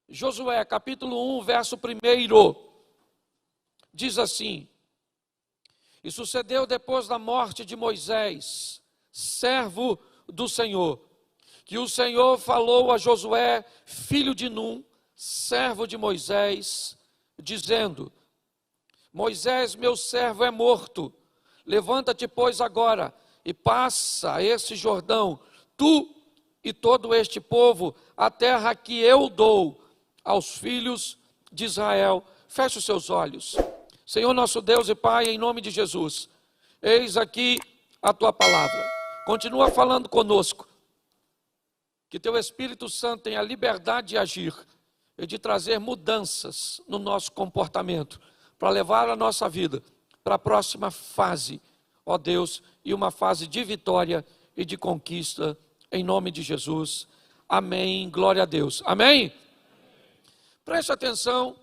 Josué, capítulo 1, verso 1, diz assim: E sucedeu depois da morte de Moisés, servo do Senhor, que o Senhor falou a Josué, filho de Num, servo de Moisés, dizendo: Moisés, meu servo, é morto. Levanta-te, pois, agora, e passa esse Jordão, tu e todo este povo, a terra que eu dou aos filhos de Israel. Feche os seus olhos. Senhor nosso Deus e Pai, em nome de Jesus, eis aqui a tua palavra. Continua falando conosco. Que teu Espírito Santo tenha liberdade de agir e de trazer mudanças no nosso comportamento, para levar a nossa vida para a próxima fase, ó Deus, e uma fase de vitória e de conquista, em nome de Jesus. Amém, glória a Deus. Amém? Preste atenção,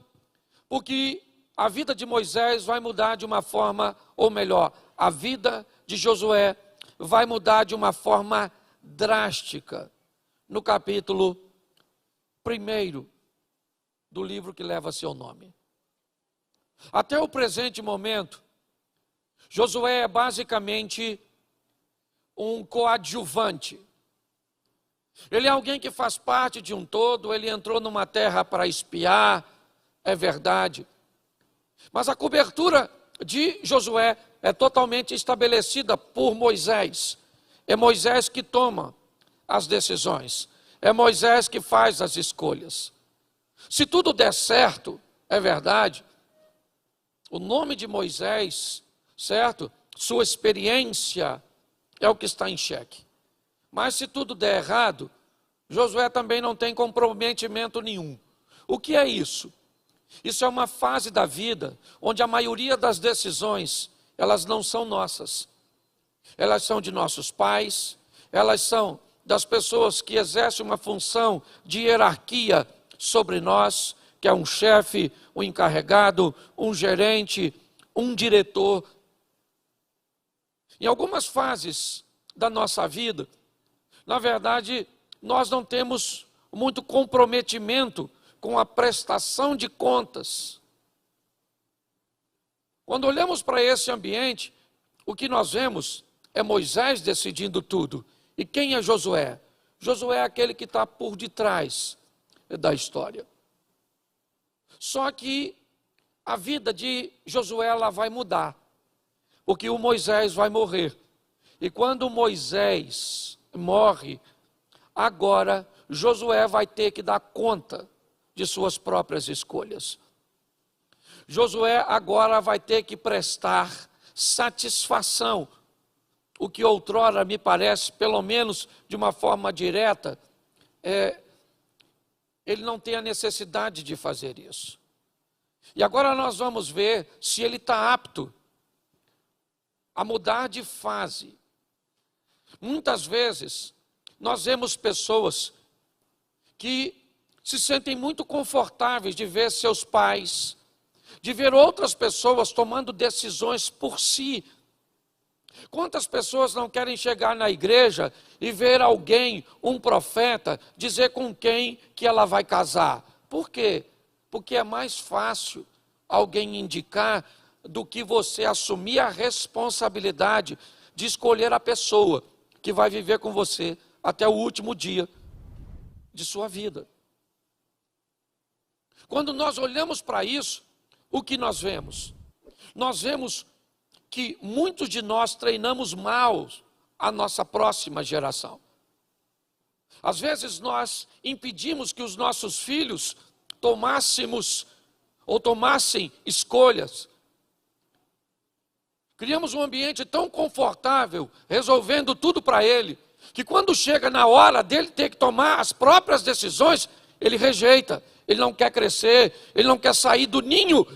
porque a vida de Moisés vai mudar de uma forma, ou melhor, a vida de Josué vai mudar de uma forma drástica, no capítulo 1 do livro que leva seu nome. Até o presente momento, Josué é basicamente um coadjuvante. Ele é alguém que faz parte de um todo, ele entrou numa terra para espiar, é verdade. Mas a cobertura de Josué é totalmente estabelecida por Moisés. É Moisés que toma as decisões. É Moisés que faz as escolhas. Se tudo der certo, é verdade, o nome de Moisés, certo? Sua experiência é o que está em xeque. Mas se tudo der errado, Josué também não tem comprometimento nenhum. O que é isso? Isso é uma fase da vida onde a maioria das decisões, elas não são nossas. Elas são de nossos pais, elas são das pessoas que exercem uma função de hierarquia sobre nós, que é um chefe, um encarregado, um gerente, um diretor. Em algumas fases da nossa vida, na verdade, nós não temos muito comprometimento com a prestação de contas. Quando olhamos para esse ambiente, o que nós vemos é Moisés decidindo tudo. E quem é Josué? Josué é aquele que está por detrás da história. Só que a vida de Josué ela vai mudar, porque o Moisés vai morrer. E quando Moisés morre, agora Josué vai ter que dar conta de suas próprias escolhas. Josué agora vai ter que prestar satisfação, o que outrora me parece, pelo menos de uma forma direta, ele não tem a necessidade de fazer isso. E agora nós vamos ver se ele está apto a mudar de fase. Muitas vezes nós vemos pessoas que se sentem muito confortáveis de ver seus pais, de ver outras pessoas tomando decisões por si. Quantas pessoas não querem chegar na igreja e ver alguém, um profeta, dizer com quem que ela vai casar? Por quê? Porque é mais fácil alguém indicar do que você assumir a responsabilidade de escolher a pessoa que vai viver com você até o último dia de sua vida. Quando nós olhamos para isso, o que nós vemos? Nós vemos que muitos de nós treinamos mal a nossa próxima geração. Às vezes nós impedimos que os nossos filhos tomassem escolhas. Criamos um ambiente tão confortável, resolvendo tudo para ele, que quando chega na hora dele ter que tomar as próprias decisões, ele rejeita, ele não quer crescer, ele não quer sair do ninho.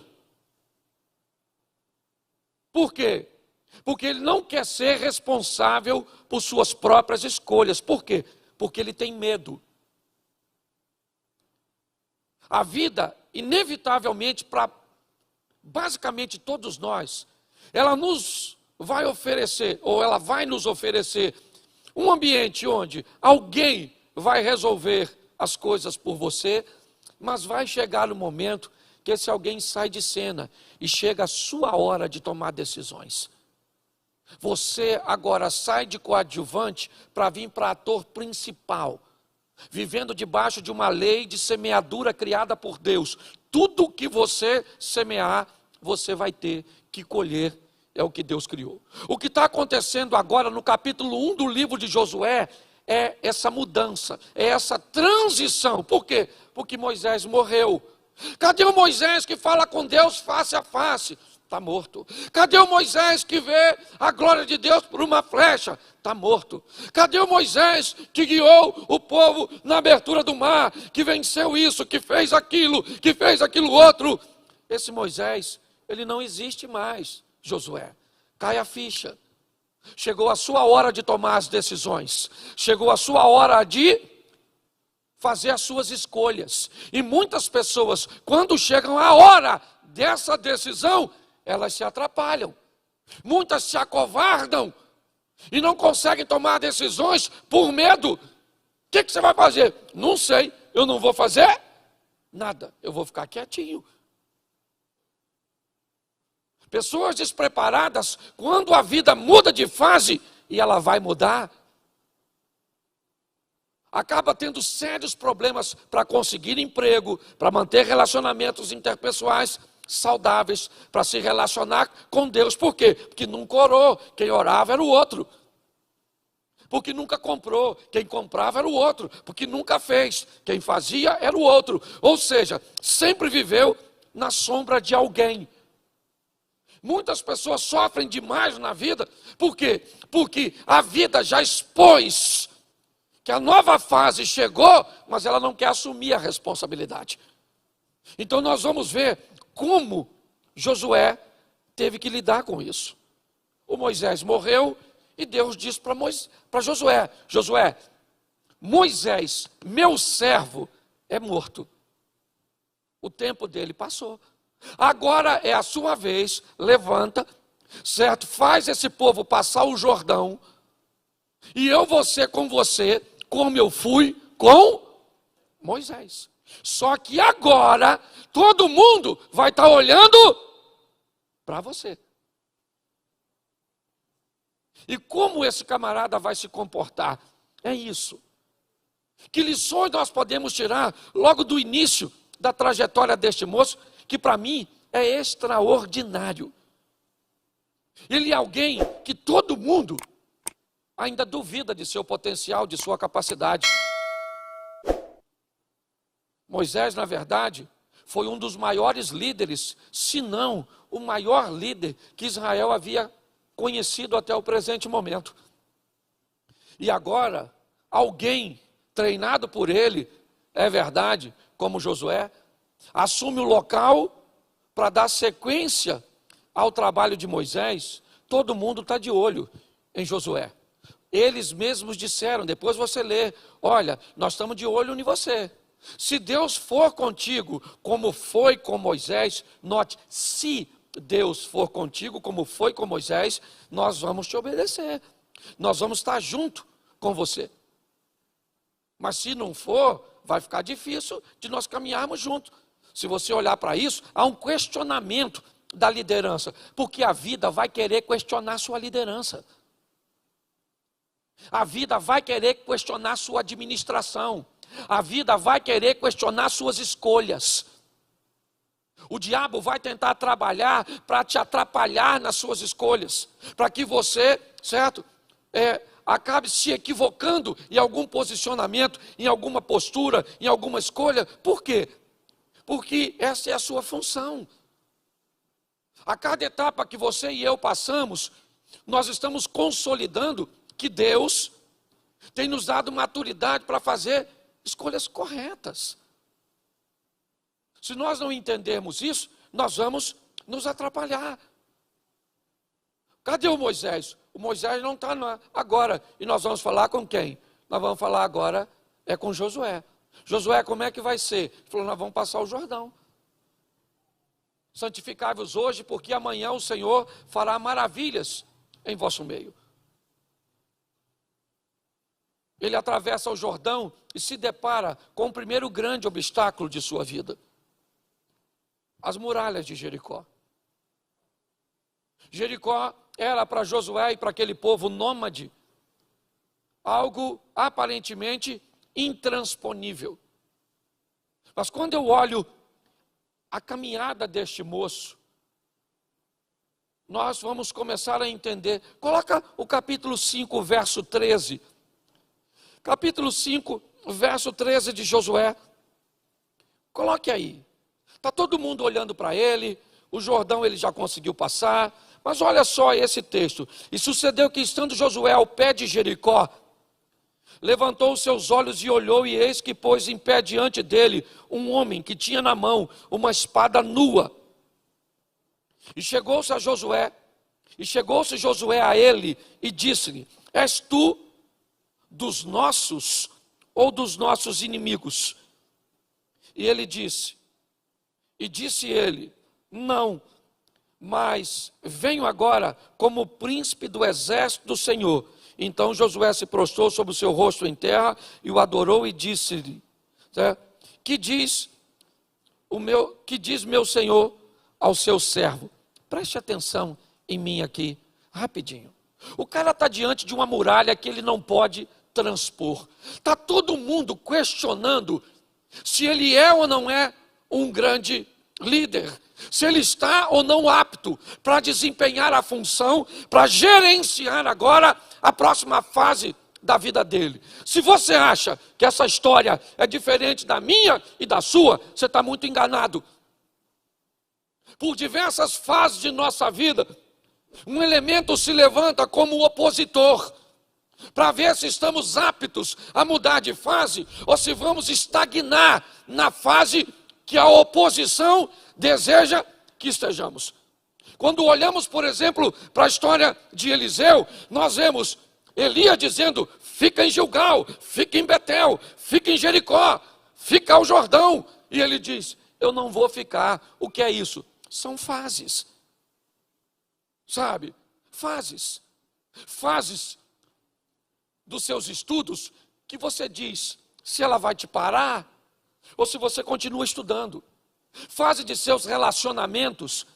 Por quê? Porque ele não quer ser responsável por suas próprias escolhas. Por quê? Porque ele tem medo. A vida, inevitavelmente, para basicamente todos nós, ela nos vai oferecer, ou ela vai nos oferecer, um ambiente onde alguém vai resolver as coisas por você, Mas vai chegar o momento que esse alguém sai de cena e chega a sua hora de tomar decisões. Você agora sai de coadjuvante para vir para ator principal, vivendo debaixo de uma lei de semeadura criada por Deus. Tudo que você semear, você vai ter que colher, é o que Deus criou. O que está acontecendo agora no capítulo 1 do livro de Josué é essa mudança, é essa transição. Por quê? Porque Moisés morreu. Cadê o Moisés que fala com Deus face a face? Está morto. Cadê o Moisés que vê a glória de Deus por uma flecha? Está morto. Cadê o Moisés que guiou o povo na abertura do mar, que venceu isso, que fez aquilo outro? Esse Moisés, ele não existe mais, Josué. Cai a ficha. Chegou a sua hora de tomar as decisões. Chegou a sua hora de fazer as suas escolhas. E muitas pessoas, quando chegam a hora dessa decisão, elas se atrapalham. Muitas se acovardam e não conseguem tomar decisões por medo. O que você vai fazer? Não sei, eu não vou fazer nada, eu vou ficar quietinho. Pessoas despreparadas, quando a vida muda de fase, e ela vai mudar, acaba tendo sérios problemas para conseguir emprego, para manter relacionamentos interpessoais saudáveis, para se relacionar com Deus. Por quê? Porque nunca orou, quem orava era o outro. Porque nunca comprou, quem comprava era o outro. Porque nunca fez, quem fazia era o outro. Ou seja, sempre viveu na sombra de alguém. Muitas pessoas sofrem demais na vida. Por quê? Porque a vida já expôs que a nova fase chegou, mas ela não quer assumir a responsabilidade. Então nós vamos ver como Josué teve que lidar com isso. O Moisés morreu e Deus disse para Josué: Josué, Moisés, meu servo, é morto. O tempo dele passou. Agora é a sua vez, levanta, certo? Faz esse povo passar o Jordão, e eu vou ser com você, como eu fui com Moisés. Só que agora, todo mundo vai estar olhando para você. E como esse camarada vai se comportar? É isso. Que lições nós podemos tirar logo do início da trajetória deste moço, que para mim é extraordinário. Ele é alguém que todo mundo ainda duvida de seu potencial, de sua capacidade. Moisés, na verdade, foi um dos maiores líderes, se não o maior líder que Israel havia conhecido até o presente momento. E agora, alguém treinado por ele, é verdade, como Josué, assume o local para dar sequência ao trabalho de Moisés. Todo mundo está de olho em Josué. Eles mesmos disseram, depois você lê, olha, nós estamos de olho em você. Se Deus for contigo, como foi com Moisés, note, se Deus for contigo, como foi com Moisés, nós vamos te obedecer. Nós vamos estar junto com você. Mas se não for, vai ficar difícil de nós caminharmos juntos. Se você olhar para isso, há um questionamento da liderança, porque a vida vai querer questionar sua liderança. A vida vai querer questionar sua administração. A vida vai querer questionar suas escolhas. O diabo vai tentar trabalhar para te atrapalhar nas suas escolhas, para que você, certo, acabe se equivocando em algum posicionamento, em alguma postura, em alguma escolha. Por quê? Porque essa é a sua função. A cada etapa que você e eu passamos, nós estamos consolidando que Deus tem nos dado maturidade para fazer escolhas corretas. Se nós não entendermos isso, nós vamos nos atrapalhar. Cadê o Moisés? O Moisés não está agora. E nós vamos falar com quem? Nós vamos falar agora com Josué. Josué, como é que vai ser? Ele falou, nós vamos passar o Jordão. Santificai-vos hoje, porque amanhã o Senhor fará maravilhas em vosso meio. ele atravessa o Jordão e se depara com o primeiro grande obstáculo de sua vida: as muralhas de Jericó. Jericó era para Josué e para aquele povo nômade algo aparentemente intransponível. Mas quando eu olho a caminhada deste moço, nós vamos começar a entender. Coloca o capítulo 5, verso 13. Capítulo 5, verso 13 de Josué. Coloque aí. Está todo mundo olhando para ele, o Jordão ele já conseguiu passar, mas olha só esse texto. E sucedeu que, estando Josué ao pé de Jericó, levantou os seus olhos e olhou, e eis que pôs em pé diante dele um homem que tinha na mão uma espada nua. E chegou-se Josué a ele e disse-lhe: és tu dos nossos ou dos nossos inimigos? E ele disse ele: não, mas venho agora como príncipe do exército do Senhor. Então Josué se prostrou sobre o seu rosto em terra e o adorou e disse-lhe: que diz meu senhor ao seu servo? Preste atenção em mim aqui, rapidinho. O cara está diante de uma muralha que ele não pode transpor. Está todo mundo questionando se ele é ou não é um grande líder, se ele está ou não apto para desempenhar a função, para gerenciar agora a próxima fase da vida dele. Se você acha que essa história é diferente da minha e da sua, você está muito enganado. Por diversas fases de nossa vida, um elemento se levanta como opositor, para ver se estamos aptos a mudar de fase, ou se vamos estagnar na fase que a oposição deseja que estejamos. Quando olhamos, por exemplo, para a história de Eliseu, nós vemos Elias dizendo: fica em Gilgal, fica em Betel, fica em Jericó, fica ao Jordão. E ele diz: eu não vou ficar. O que é isso? São fases. Sabe? Fases dos seus estudos que você diz se ela vai te parar ou se você continua estudando. Fase de seus relacionamentos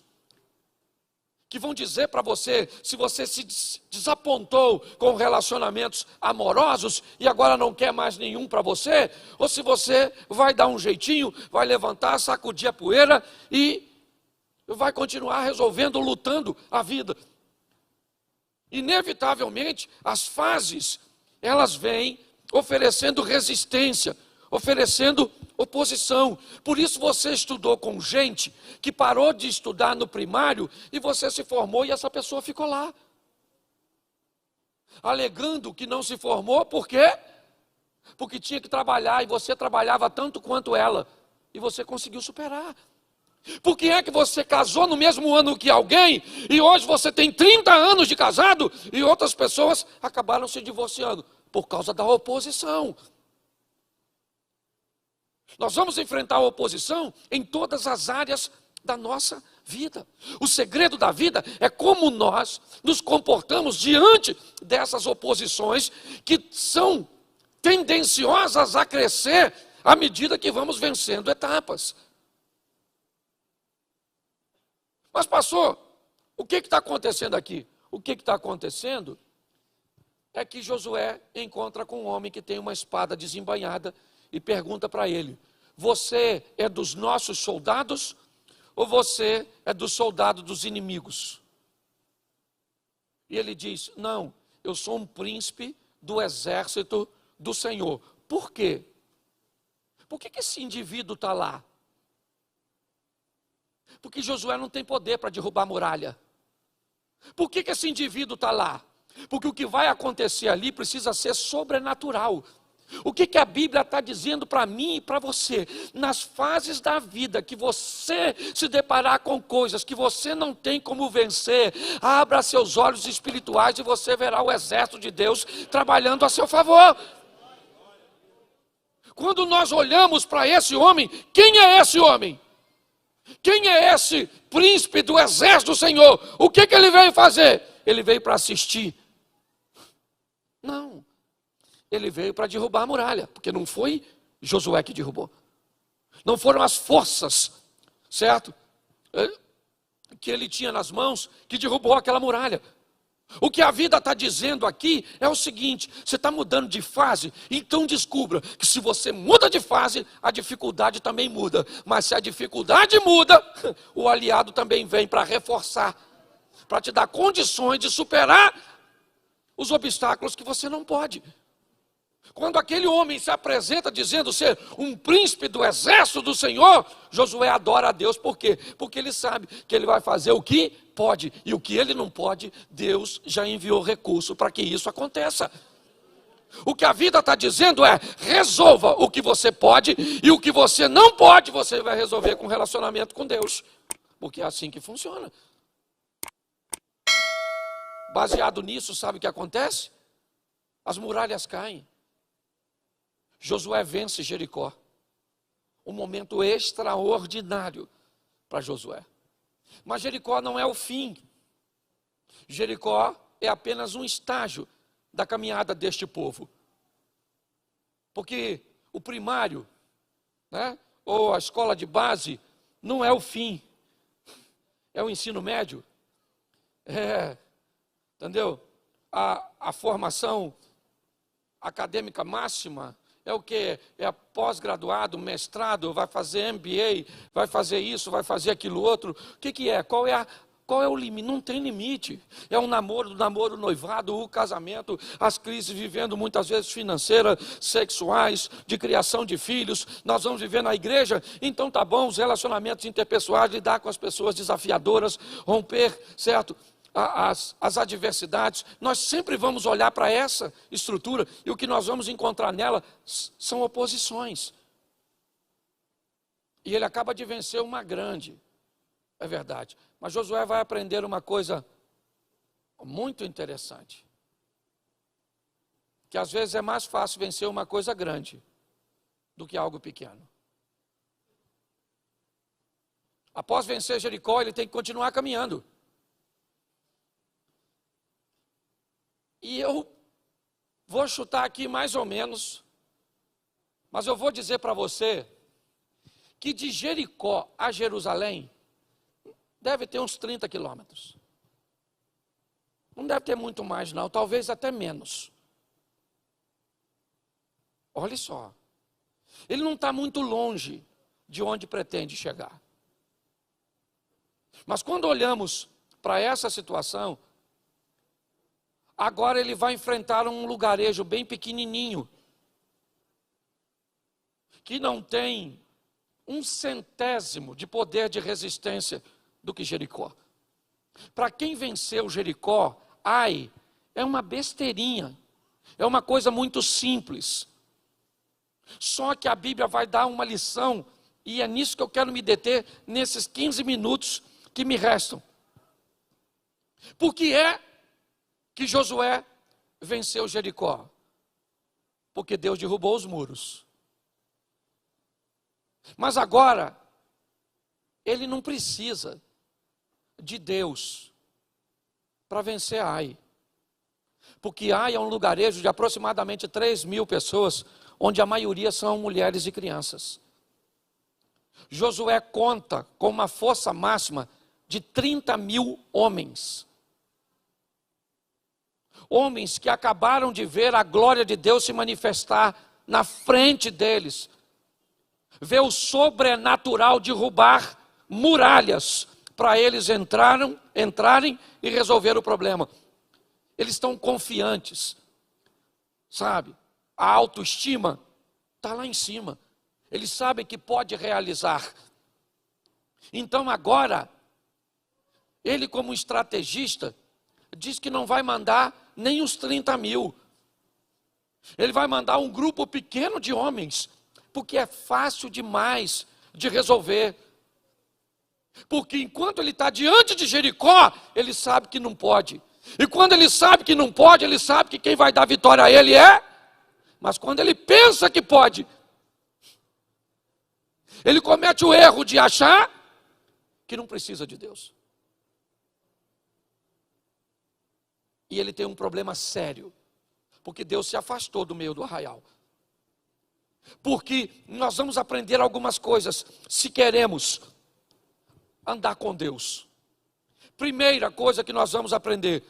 que vão dizer para você se você se desapontou com relacionamentos amorosos e agora não quer mais nenhum para você, ou se você vai dar um jeitinho, vai levantar, sacudir a poeira e vai continuar resolvendo, lutando a vida. Inevitavelmente, as fases, elas vêm oferecendo resistência, oferecendo oposição. Por isso você estudou com gente que parou de estudar no primário e você se formou e essa pessoa ficou lá, alegando que não se formou. Por quê? Porque tinha que trabalhar e você trabalhava tanto quanto ela e você conseguiu superar. Por que é que você casou no mesmo ano que alguém e hoje você tem 30 anos de casado e outras pessoas acabaram se divorciando? Por causa da oposição. Nós vamos enfrentar a oposição em todas as áreas da nossa vida. O segredo da vida é como nós nos comportamos diante dessas oposições que são tendenciosas a crescer à medida que vamos vencendo etapas. Mas pastor, o que está acontecendo aqui? O que está acontecendo é que Josué encontra com um homem que tem uma espada desembainhada e pergunta para ele: você é dos nossos soldados ou você é do soldado dos inimigos? E ele diz: não, eu sou um príncipe do exército do Senhor. Por quê? Por que esse indivíduo está lá? Porque Josué não tem poder para derrubar a muralha. Por que esse indivíduo está lá? Porque o que vai acontecer ali precisa ser sobrenatural. O que a Bíblia está dizendo para mim e para você? Nas fases da vida que você se deparar com coisas que você não tem como vencer, abra seus olhos espirituais e você verá o exército de Deus trabalhando a seu favor. Quando nós olhamos para esse homem, quem é esse homem? Quem é esse príncipe do exército do Senhor? O que ele veio fazer? Ele veio para assistir? Não. Ele veio para derrubar a muralha, porque não foi Josué que derrubou. Não foram as forças, certo? Que ele tinha nas mãos que derrubou aquela muralha. O que a vida está dizendo aqui é o seguinte: você está mudando de fase, então descubra que se você muda de fase, a dificuldade também muda. Mas se a dificuldade muda, o aliado também vem para reforçar, para te dar condições de superar os obstáculos que você não pode. Quando aquele homem se apresenta dizendo ser um príncipe do exército do Senhor, Josué adora a Deus. Por quê? Porque ele sabe que ele vai fazer o que pode, e o que ele não pode, Deus já enviou recurso para que isso aconteça. O que a vida está dizendo é: resolva o que você pode, e o que você não pode, você vai resolver com relacionamento com Deus, porque é assim que funciona. Baseado nisso, sabe o que acontece? As muralhas caem. Josué vence Jericó. Um momento extraordinário para Josué. Mas Jericó não é o fim. Jericó é apenas um estágio da caminhada deste povo. Porque o primário, né, ou a escola de base, não é o fim. É o ensino médio. Entendeu? A formação acadêmica máxima é o que? É pós-graduado, mestrado, vai fazer MBA, vai fazer isso, vai fazer aquilo outro. O que é? Qual é o limite? Não tem limite. É um namoro, noivado, o casamento, as crises vivendo muitas vezes financeiras, sexuais, de criação de filhos. Nós vamos viver na igreja, então tá bom, os relacionamentos interpessoais, lidar com as pessoas desafiadoras, romper, certo? As adversidades, nós sempre vamos olhar para essa estrutura, e o que nós vamos encontrar nela são oposições. E ele acaba de vencer uma grande, é verdade. Mas Josué vai aprender uma coisa muito interessante, que às vezes é mais fácil vencer uma coisa grande do que algo pequeno. Após vencer Jericó, ele tem que continuar caminhando. E eu vou chutar aqui mais ou menos, mas eu vou dizer para você que de Jericó a Jerusalém deve ter uns 30 quilômetros. Não deve ter muito mais não, talvez até menos. Olha só, ele não está muito longe de onde pretende chegar. Mas quando olhamos para essa situação, agora ele vai enfrentar um lugarejo bem pequenininho, que não tem 1/100º de poder de resistência do que Jericó. Para quem venceu Jericó, Ai é uma besteirinha, é uma coisa muito simples. Só que a Bíblia vai dar uma lição, e é nisso que eu quero me deter nesses 15 minutos que me restam. Por que é que Josué venceu Jericó? Porque Deus derrubou os muros. Mas agora, ele não precisa de Deus para vencer Ai. Porque Ai é um lugarejo de aproximadamente 3.000 pessoas, onde a maioria são mulheres e crianças. Josué conta com uma força máxima de 30.000 homens. Homens que acabaram de ver a glória de Deus se manifestar na frente deles. Ver o sobrenatural derrubar muralhas para eles entrarem e resolver o problema. Eles estão confiantes, sabe? A autoestima está lá em cima. Eles sabem que pode realizar. Então agora, ele como estrategista, diz que não vai mandar nem os 30.000. Ele vai mandar um grupo pequeno de homens, porque é fácil demais de resolver. Porque enquanto ele está diante de Jericó, ele sabe que não pode. E quando ele sabe que não pode, ele sabe que quem vai dar vitória a ele é. Mas quando ele pensa que pode, ele comete o erro de achar que não precisa de Deus. E ele tem um problema sério, Porque Deus se afastou do meio do arraial. Porque nós vamos aprender algumas coisas se queremos andar com Deus. Primeira coisa que nós vamos aprender: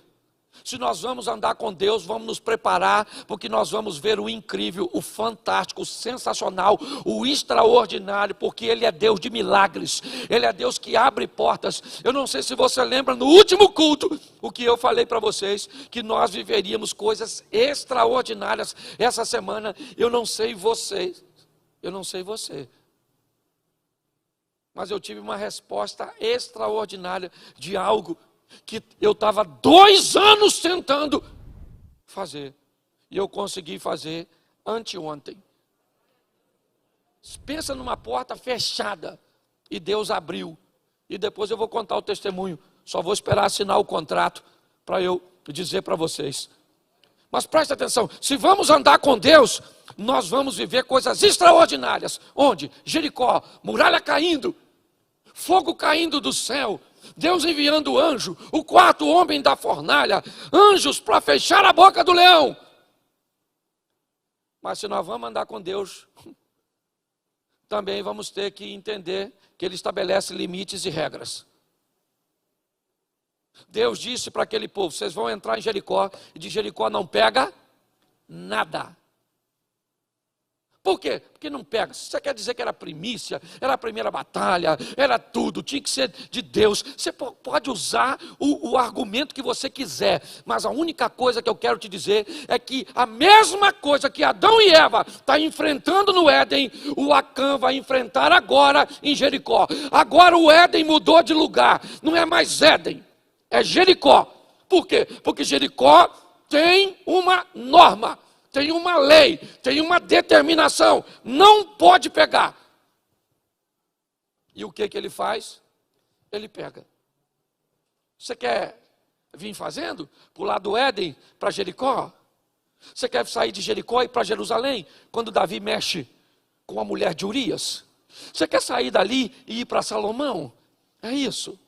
se nós vamos andar com Deus, vamos nos preparar, porque nós vamos ver o incrível, o fantástico, o sensacional, o extraordinário, porque Ele é Deus de milagres, Ele é Deus que abre portas. Eu não sei se você lembra, no último culto, o que eu falei para vocês, que nós viveríamos coisas extraordinárias essa semana. Eu não sei você, mas eu tive uma resposta extraordinária de algo que eu estava 2 anos tentando fazer, e eu consegui fazer anteontem. Pensa numa porta fechada, e Deus abriu, e depois eu vou contar o testemunho, só vou esperar assinar o contrato, para eu dizer para vocês. Mas preste atenção, se vamos andar com Deus, nós vamos viver coisas extraordinárias. Onde? Jericó, muralha caindo, fogo caindo do céu, Deus enviando anjo, o 4º homem da fornalha, anjos para fechar a boca do leão. Mas se nós vamos andar com Deus, também vamos ter que entender que Ele estabelece limites e regras. Deus disse para aquele povo: vocês vão entrar em Jericó, e de Jericó não pega nada. Por quê? Porque não pega. Você quer dizer que era primícia, era a primeira batalha, era tudo, tinha que ser de Deus. Você pode usar o argumento que você quiser, mas a única coisa que eu quero te dizer é que a mesma coisa que Adão e Eva estão enfrentando no Éden, o Acã vai enfrentar agora em Jericó. Agora o Éden mudou de lugar, não é mais Éden, é Jericó. Por quê? Porque Jericó tem uma norma, tem uma lei, tem uma determinação, não pode pegar. E o que ele faz? Ele pega. Você quer vir fazendo? Pular do Éden para Jericó? Você quer sair de Jericó e ir para Jerusalém? Quando Davi mexe com a mulher de Urias? Você quer sair dali e ir para Salomão? É isso.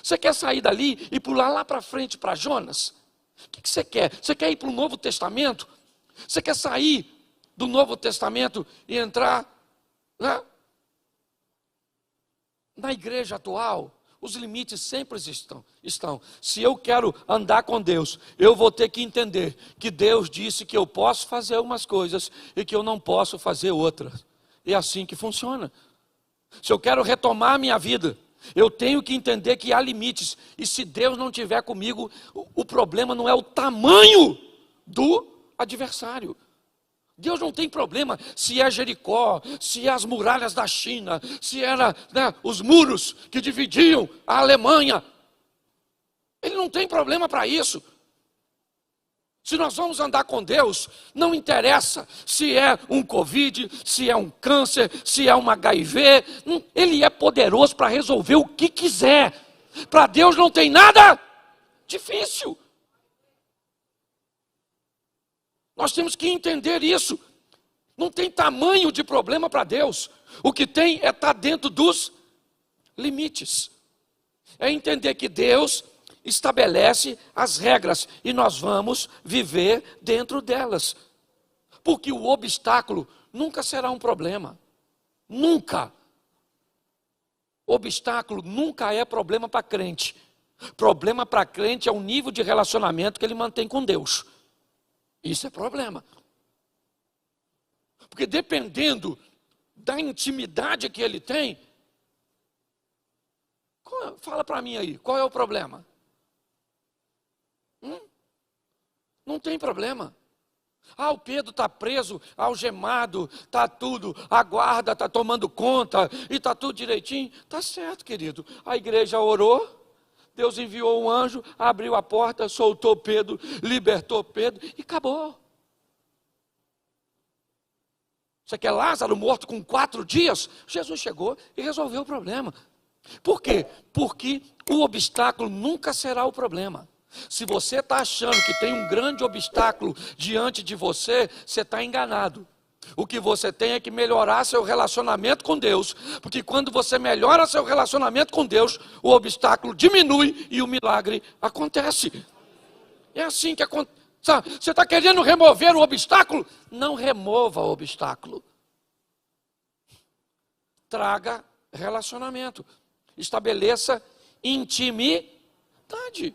Você quer sair dali e pular lá para frente para Jonas? O que você quer? Você quer ir para o Novo Testamento? Você quer sair do Novo Testamento e entrar na igreja atual? Os limites sempre estão. Se eu quero andar com Deus, eu vou ter que entender que Deus disse que eu posso fazer umas coisas e que eu não posso fazer outras. É assim que funciona. Se eu quero retomar a minha vida, eu tenho que entender que há limites. E se Deus não estiver comigo, o problema não é o tamanho do adversário. Deus não tem problema se é Jericó, se é as muralhas da China, se era os muros que dividiam a Alemanha. Ele não tem problema para isso. Se nós vamos andar com Deus, não interessa se é um Covid, se é um câncer, se é uma HIV. Ele é poderoso para resolver o que quiser. Para Deus não tem nada difícil. Nós temos que entender isso. Não tem tamanho de problema para Deus. O que tem é estar dentro dos limites. É entender que Deus estabelece as regras e nós vamos viver dentro delas. Porque o obstáculo nunca será um problema. Nunca. Obstáculo nunca é problema para crente. Problema para crente é o nível de relacionamento que ele mantém com Deus. Isso é problema. Porque dependendo da intimidade que ele tem, fala para mim aí, qual é o problema? Não tem problema. O Pedro está preso, algemado, está tudo, a guarda está tomando conta, e está tudo direitinho. Está certo, querido. A igreja orou, Deus enviou um anjo, abriu a porta, soltou Pedro, libertou Pedro e acabou. Você quer Lázaro morto com 4 dias? Jesus chegou e resolveu o problema. Por quê? Porque o obstáculo nunca será o problema. Se você está achando que tem um grande obstáculo diante de você, você está enganado. O que você tem é que melhorar seu relacionamento com Deus, porque quando você melhora seu relacionamento com Deus, o obstáculo diminui e o milagre acontece. É assim que acontece. Sabe, você está querendo remover o obstáculo? Não remova o obstáculo. Traga relacionamento. Estabeleça intimidade.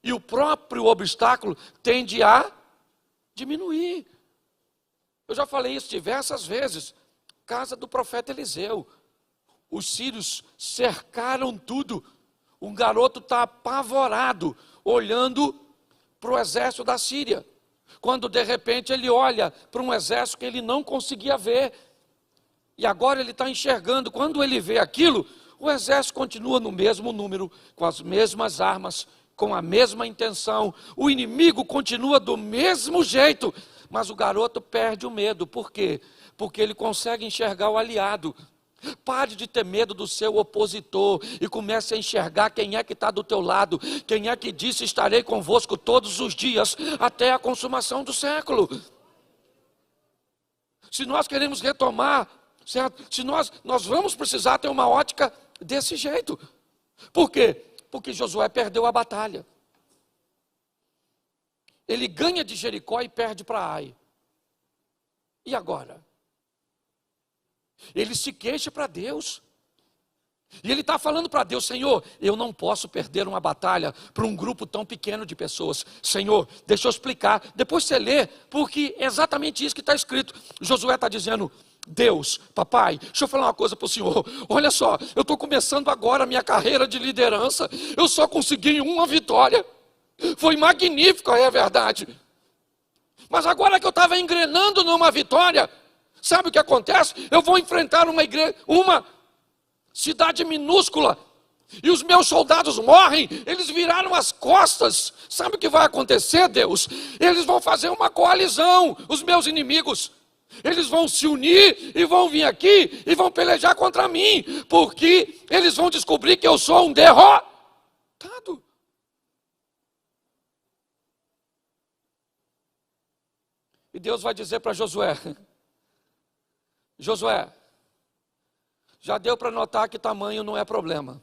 E o próprio obstáculo tende a diminuir. Eu já falei isso diversas vezes. Casa do profeta Eliseu. Os sírios cercaram tudo. Um garoto está apavorado, olhando para o exército da Síria. Quando de repente ele olha para um exército que ele não conseguia ver. E agora ele está enxergando. Quando ele vê aquilo, o exército continua no mesmo número, com as mesmas armas, com a mesma intenção. O inimigo continua do mesmo jeito. Mas o garoto perde o medo. Por quê? Porque ele consegue enxergar o aliado. Pare de ter medo do seu opositor e comece a enxergar quem é que está do teu lado. Quem é que disse: estarei convosco todos os dias até a consumação do século. Se nós queremos retomar, certo? Se nós vamos precisar ter uma ótica desse jeito. Por quê? Porque Josué perdeu a batalha. Ele ganha de Jericó e perde para Ai. E agora? Ele se queixa para Deus. E ele está falando para Deus: Senhor, eu não posso perder uma batalha para um grupo tão pequeno de pessoas. Senhor, deixa eu explicar. Depois você lê, porque é exatamente isso que está escrito. Josué está dizendo: Deus, papai, deixa eu falar uma coisa para o senhor. Olha só, eu estou começando agora a minha carreira de liderança. Eu só consegui uma vitória. Foi magnífico, é verdade. Mas agora que eu estava engrenando numa vitória, sabe o que acontece? Eu vou enfrentar uma cidade minúscula, e os meus soldados morrem, eles viraram as costas. Sabe o que vai acontecer, Deus? Eles vão fazer uma coalizão, os meus inimigos. Eles vão se unir e vão vir aqui e vão pelejar contra mim, porque eles vão descobrir que eu sou um derrotado. E Deus vai dizer para Josué: Josué, já deu para notar que tamanho não é problema.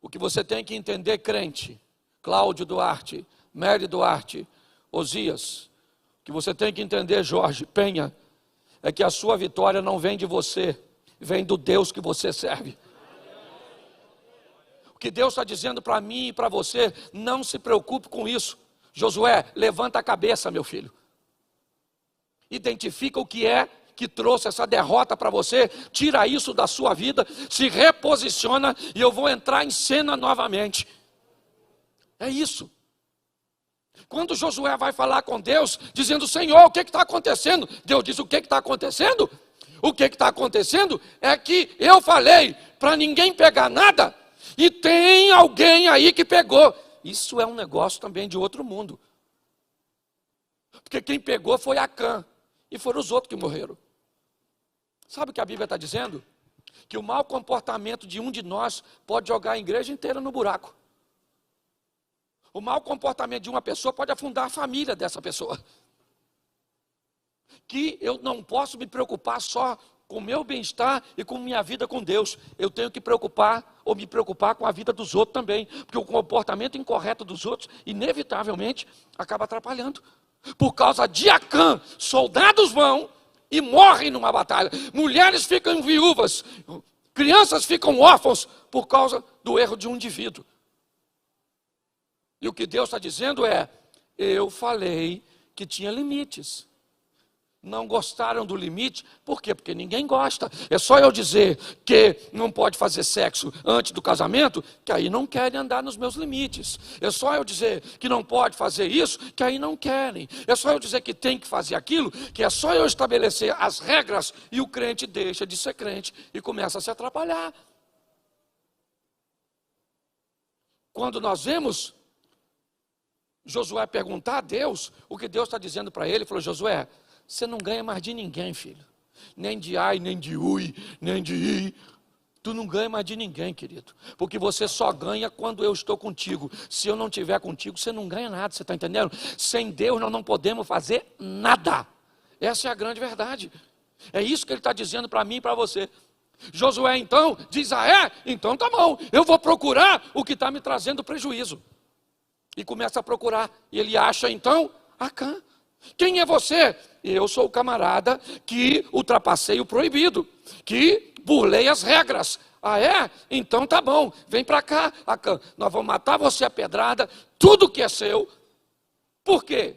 O que você tem que entender, crente, Cláudio Duarte, Mary Duarte, Osias, o que você tem que entender, Jorge Penha, é que a sua vitória não vem de você, vem do Deus que você serve. O que Deus está dizendo para mim e para você: não se preocupe com isso. Josué, levanta a cabeça, meu filho. Identifica o que é que trouxe essa derrota para você, tira isso da sua vida, se reposiciona e eu vou entrar em cena novamente. É isso. Quando Josué vai falar com Deus, dizendo: Senhor, o que está acontecendo? Deus diz: o que está acontecendo? O que está acontecendo é que eu falei para ninguém pegar nada, e tem alguém aí que pegou. Isso é um negócio também de outro mundo. Porque quem pegou foi Acã, e foram os outros que morreram. Sabe o que a Bíblia está dizendo? Que o mau comportamento de um de nós pode jogar a igreja inteira no buraco. O mau comportamento de uma pessoa pode afundar a família dessa pessoa. Que eu não posso me preocupar só com o meu bem-estar e com minha vida com Deus. Eu tenho que me preocupar com a vida dos outros também. Porque o comportamento incorreto dos outros, inevitavelmente, acaba atrapalhando. Por causa de Acã, soldados vão e morrem numa batalha. Mulheres ficam viúvas, crianças ficam órfãos por causa do erro de um indivíduo. E o que Deus está dizendo é: eu falei que tinha limites. Não gostaram do limite, por quê? Porque ninguém gosta. É só eu dizer que não pode fazer sexo antes do casamento, que aí não querem andar nos meus limites. É só eu dizer que não pode fazer isso, que aí não querem. É só eu dizer que tem que fazer aquilo, que é só eu estabelecer as regras, e o crente deixa de ser crente e começa a se atrapalhar. Quando nós vemos Josué perguntar a Deus, o que Deus está dizendo para ele, falou: Josué, você não ganha mais de ninguém, filho. Nem de Ai, nem de Ui, nem de I. Tu não ganha mais de ninguém, querido. Porque você só ganha quando eu estou contigo. Se eu não estiver contigo, você não ganha nada, você está entendendo? Sem Deus nós não podemos fazer nada. Essa é a grande verdade. É isso que ele está dizendo para mim e para você. Josué então diz: ah é? Então tá bom, eu vou procurar o que está me trazendo prejuízo. E começa a procurar. E ele acha então Acã. Quem é você? Eu sou o camarada que ultrapassei o proibido, que burlei as regras. Ah, é? Então tá bom, vem para cá, Acã. Nós vamos matar você a pedrada, tudo que é seu. Por quê?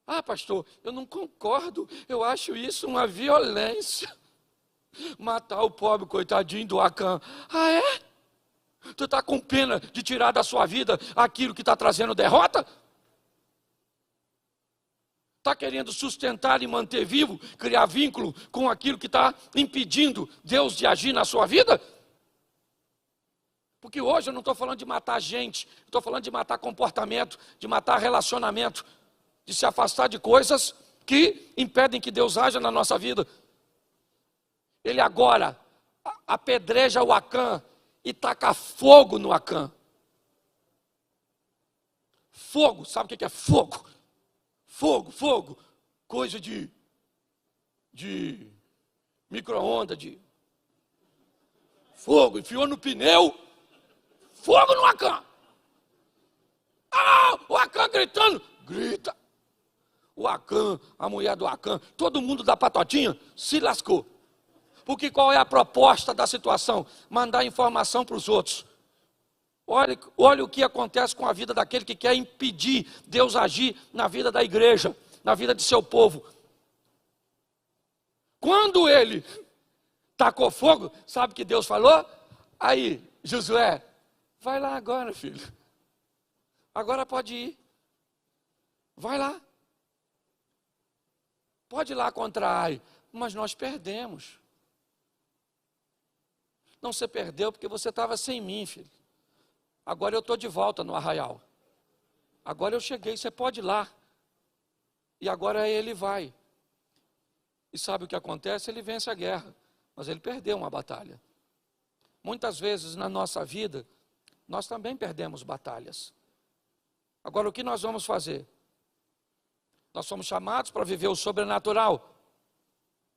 Ah, pastor, eu não concordo, eu acho isso uma violência. Matar o pobre coitadinho do Acã. Ah, é? Tu está com pena de tirar da sua vida aquilo que está trazendo derrota? Está querendo sustentar e manter vivo, criar vínculo com aquilo que está impedindo Deus de agir na sua vida? Porque hoje eu não estou falando de matar gente, estou falando de matar comportamento, de matar relacionamento, de se afastar de coisas que impedem que Deus haja na nossa vida. Ele agora apedreja o Acã e taca fogo no Acã. Fogo, sabe o que é fogo? Fogo, coisa de micro-ondas, de fogo, enfiou no pneu, fogo no Acã. Ah, o Acã gritando, grita. O Acã, a mulher do Acã, todo mundo da patotinha se lascou. Porque qual é a proposta da situação? Mandar informação para os outros. Olha o que acontece com a vida daquele que quer impedir Deus agir na vida da igreja, na vida de seu povo. Quando ele tacou fogo, sabe o que Deus falou? Aí, Josué, vai lá agora, filho. Agora pode ir. Vai lá. Pode ir lá contra Ai, mas nós perdemos. Não, você perdeu porque você estava sem mim, filho. Agora eu estou de volta no arraial. Agora eu cheguei, você pode ir lá. E agora ele vai. E sabe o que acontece? Ele vence a guerra, mas ele perdeu uma batalha. Muitas vezes na nossa vida, nós também perdemos batalhas. Agora o que nós vamos fazer? Nós somos chamados para viver o sobrenatural,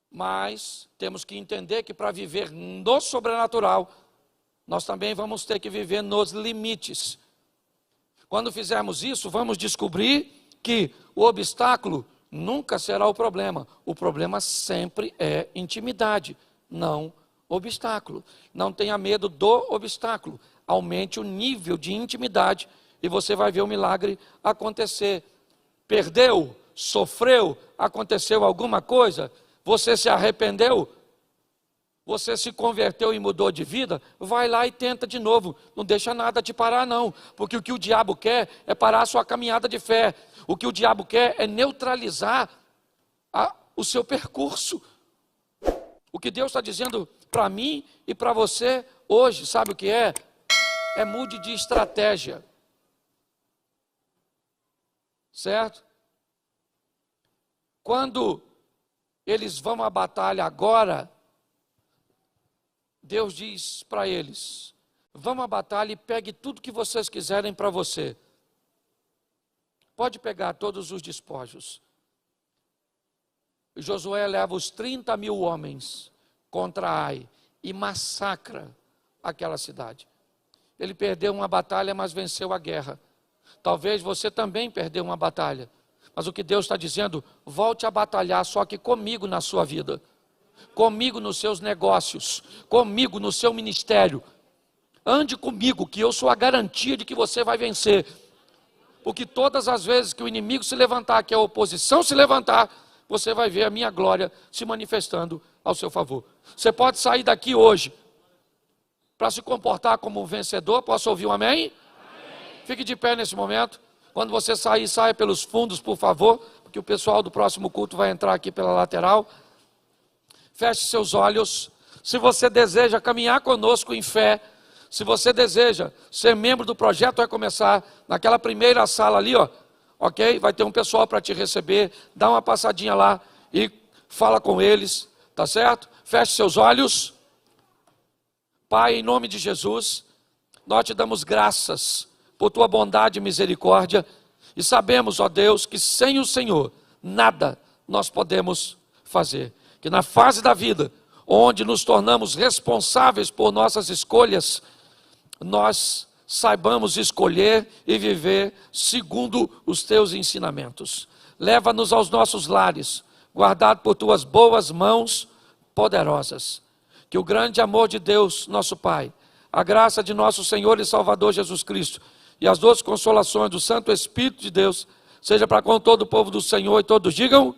mas temos que entender que para viver no sobrenatural, nós também vamos ter que viver nos limites. Quando fizermos isso, vamos descobrir que o obstáculo nunca será o problema sempre é intimidade, não obstáculo. Não tenha medo do obstáculo, aumente o nível de intimidade e você vai ver o milagre acontecer. Perdeu, sofreu, aconteceu alguma coisa, você se arrependeu, você se converteu e mudou de vida, vai lá e tenta de novo. Não deixa nada te parar não, porque o que o diabo quer é parar a sua caminhada de fé. O que o diabo quer é neutralizar o seu percurso. O que Deus está dizendo para mim e para você hoje, sabe o que é? É mude de estratégia. Certo? Quando eles vão à batalha agora, Deus diz para eles, vão à batalha e pegue tudo que vocês quiserem para você. Pode pegar todos os despojos. Josué leva os 30.000 homens contra Ai e massacra aquela cidade. Ele perdeu uma batalha, mas venceu a guerra. Talvez você também perdeu uma batalha, mas o que Deus está dizendo, volte a batalhar, só que comigo na sua vida. Comigo nos seus negócios, comigo no seu ministério. Ande comigo, que eu sou a garantia de que você vai vencer. Porque todas as vezes que o inimigo se levantar, que a oposição se levantar, você vai ver a minha glória se manifestando ao seu favor. Você pode sair daqui hoje para se comportar como um vencedor. Posso ouvir um amém? Amém. Fique de pé nesse momento. Quando você sair, saia pelos fundos, por favor, porque o pessoal do próximo culto vai entrar aqui pela lateral. Feche seus olhos. Se você deseja caminhar conosco em fé, se você deseja ser membro do projeto, vai começar naquela primeira sala ali, ó, ok? Vai ter um pessoal para te receber, dá uma passadinha lá e fala com eles, tá certo? Feche seus olhos. Pai, em nome de Jesus, nós te damos graças por tua bondade e misericórdia e sabemos, ó Deus, que sem o Senhor nada nós podemos fazer. Que na fase da vida, onde nos tornamos responsáveis por nossas escolhas, nós saibamos escolher e viver segundo os teus ensinamentos. Leva-nos aos nossos lares, guardado por tuas boas mãos poderosas. Que o grande amor de Deus, nosso Pai, a graça de nosso Senhor e Salvador Jesus Cristo e as doces consolações do Santo Espírito de Deus, seja para com todo o povo do Senhor, e todos digam